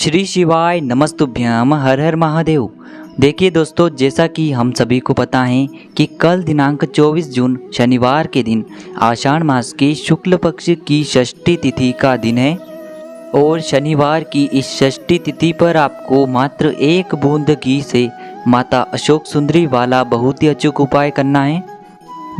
श्री शिवाय नमस्तुभ्यम हर हर महादेव। देखिए दोस्तों, जैसा कि हम सभी को पता है कि कल दिनांक 24 जून शनिवार के दिन आषाढ़ मास के शुक्ल पक्ष की षष्ठी तिथि का दिन है और शनिवार की इस षष्ठी तिथि पर आपको मात्र एक बूंद घी से माता अशोक सुंदरी वाला बहुत ही अचूक उपाय करना है।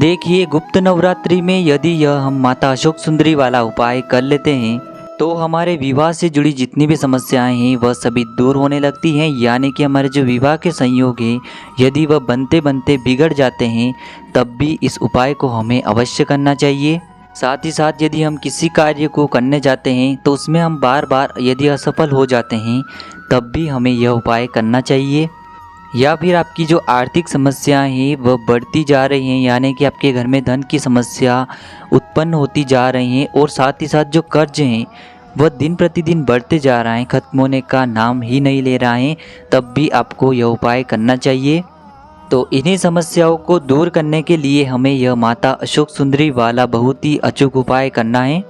देखिए, गुप्त नवरात्रि में यदि यह हम माता अशोक सुंदरी वाला उपाय कर लेते हैं तो हमारे विवाह से जुड़ी जितनी भी समस्याएं हैं वह सभी दूर होने लगती हैं। यानी कि हमारे जो विवाह के संयोग हैं यदि वह बनते बनते बिगड़ जाते हैं तब भी इस उपाय को हमें अवश्य करना चाहिए। साथ ही साथ यदि हम किसी कार्य को करने जाते हैं तो उसमें हम बार बार यदि असफल हो जाते हैं तब भी हमें यह उपाय करना चाहिए। या फिर आपकी जो आर्थिक समस्याएं हैं वह बढ़ती जा रही हैं, यानी कि आपके घर में धन की समस्या उत्पन्न होती जा रही हैं और साथ ही साथ जो कर्ज हैं वह दिन प्रतिदिन बढ़ते जा रहा है, ख़त्म होने का नाम ही नहीं ले रहा है, तब भी आपको यह उपाय करना चाहिए। तो इन्हीं समस्याओं को दूर करने के लिए हमें यह माता अशोक सुंदरी वाला बहुत ही अचूक उपाय करना है।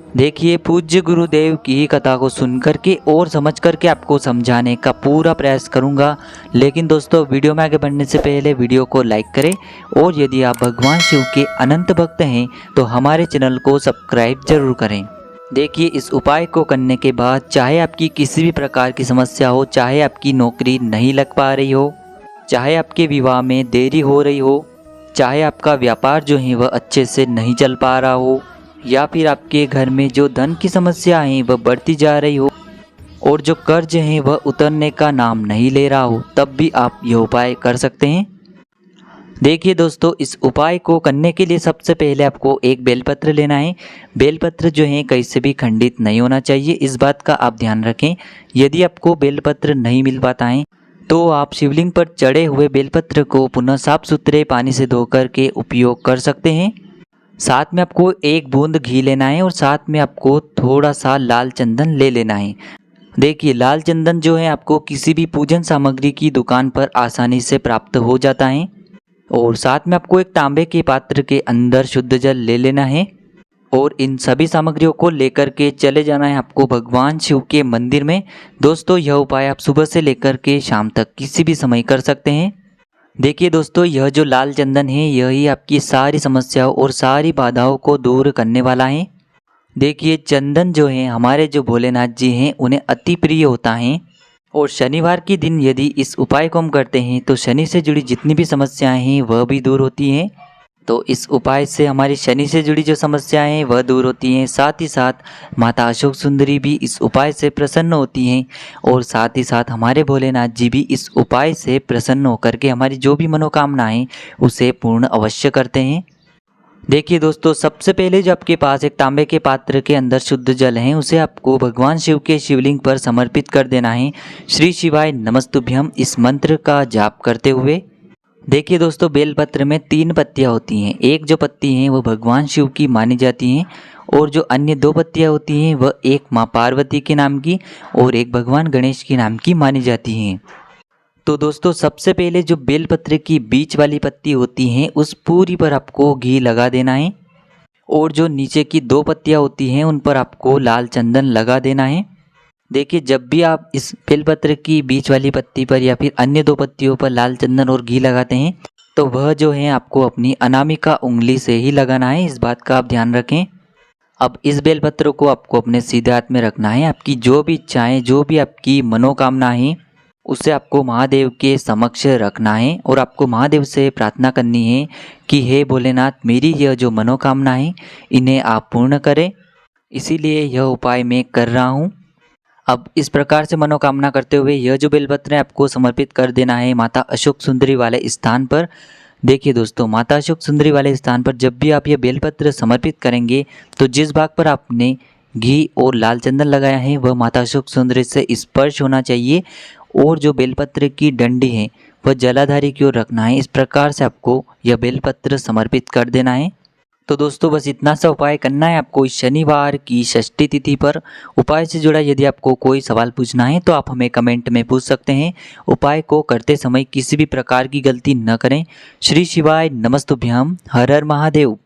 देखिए, पूज्य गुरुदेव की कथा को सुन करके और समझ करके आपको समझाने का पूरा प्रयास करूंगा। लेकिन दोस्तों, वीडियो में आगे बढ़ने से पहले वीडियो को लाइक करें और यदि आप भगवान शिव के अनंत भक्त हैं तो हमारे चैनल को सब्सक्राइब जरूर करें। देखिए, इस उपाय को करने के बाद चाहे आपकी किसी भी प्रकार की समस्या हो, चाहे आपकी नौकरी नहीं लग पा रही हो, चाहे आपके विवाह में देरी हो रही हो, चाहे आपका व्यापार जो है वह अच्छे से नहीं चल पा रहा हो, या फिर आपके घर में जो धन की समस्या है वह बढ़ती जा रही हो और जो कर्ज है वह उतरने का नाम नहीं ले रहा हो, तब भी आप यह उपाय कर सकते हैं। देखिए दोस्तों, इस उपाय को करने के लिए सबसे पहले आपको एक बेलपत्र लेना है। बेलपत्र जो है कहीं से भी खंडित नहीं होना चाहिए, इस बात का आप ध्यान रखें। यदि आपको बेलपत्र नहीं मिल पाता है तो आप शिवलिंग पर चढ़े हुए बेलपत्र को पुनः साफ सुथरे पानी से धोकर के उपयोग कर सकते हैं। साथ में आपको एक बूंद घी लेना है और साथ में आपको थोड़ा सा लाल चंदन ले लेना है। देखिए, लाल चंदन जो है आपको किसी भी पूजन सामग्री की दुकान पर आसानी से प्राप्त हो जाता है। और साथ में आपको एक तांबे के पात्र के अंदर शुद्ध जल ले लेना है और इन सभी सामग्रियों को लेकर के चले जाना है आपको भगवान शिव के मंदिर में। दोस्तों, यह उपाय आप सुबह से लेकर के शाम तक किसी भी समय कर सकते हैं। देखिए दोस्तों, यह जो लाल चंदन है यही आपकी सारी समस्याओं और सारी बाधाओं को दूर करने वाला है। देखिए, चंदन जो है हमारे जो भोलेनाथ जी हैं उन्हें अति प्रिय होता है और शनिवार के दिन यदि इस उपाय को हम करते हैं तो शनि से जुड़ी जितनी भी समस्याएं हैं वह भी दूर होती हैं। तो इस उपाय से हमारी शनि से जुड़ी जो समस्याएं हैं वह दूर होती हैं। साथ ही साथ माता अशोक सुंदरी भी इस उपाय से प्रसन्न होती हैं और साथ ही साथ हमारे भोलेनाथ जी भी इस उपाय से प्रसन्न होकर के हमारी जो भी मनोकामनाएं उसे पूर्ण अवश्य करते हैं। देखिए दोस्तों, सबसे पहले जो आपके पास एक तांबे के पात्र के अंदर शुद्ध जल है उसे आपको भगवान शिव के शिवलिंग पर समर्पित कर देना है। श्री शिवाय नमस्तुभ्यम इस मंत्र का जाप करते हुए। देखिए दोस्तों, बेलपत्र में 3 पत्तियां होती हैं। एक जो पत्ती हैं वो भगवान शिव की मानी जाती हैं और जो अन्य 2 पत्तियां होती हैं वह एक माँ पार्वती के नाम की और एक भगवान गणेश के नाम की मानी जाती हैं। तो दोस्तों, सबसे पहले जो बेलपत्र की बीच वाली पत्ती होती हैं उस पूरी पर आपको घी लगा देना है और जो नीचे की 2 पत्तियां होती हैं उन पर आपको लाल चंदन लगा देना है। देखिए, जब भी आप इस बेलपत्र की बीच वाली पत्ती पर या फिर अन्य 2 पत्तियों पर लाल चंदन और घी लगाते हैं तो वह जो है आपको अपनी अनामिका उंगली से ही लगाना है, इस बात का आप ध्यान रखें। अब इस बेलपत्र को आपको अपने सीधे हाथ में रखना है। आपकी जो भी इच्छाएं, जो भी आपकी मनोकामना है उसे आपको महादेव के समक्ष रखना है और आपको महादेव से प्रार्थना करनी है कि हे भोलेनाथ, मेरी यह जो मनोकामना है इन्हें आप पूर्ण करें, इसीलिए यह उपाय मैं कर रहा हूँ। अब इस प्रकार से मनोकामना करते हुए यह जो बेलपत्र है आपको समर्पित कर देना है माता अशोक सुंदरी वाले स्थान पर। देखिए दोस्तों, माता अशोक सुंदरी वाले स्थान पर जब भी आप यह बेलपत्र समर्पित करेंगे तो जिस भाग पर आपने घी और लाल चंदन लगाया है वह माता अशोक सुंदरी से स्पर्श होना चाहिए और जो बेलपत्र की डंडी है वह जलाधारी की ओर रखना है। इस प्रकार से आपको यह बेलपत्र समर्पित कर देना है। तो दोस्तों, बस इतना सा उपाय करना है आपको इस शनिवार की षष्ठी तिथि पर। उपाय से जुड़ा यदि आपको कोई सवाल पूछना है तो आप हमें कमेंट में पूछ सकते हैं। उपाय को करते समय किसी भी प्रकार की गलती न करें। श्री शिवाय नमस्तुभ्यम हर हर महादेव।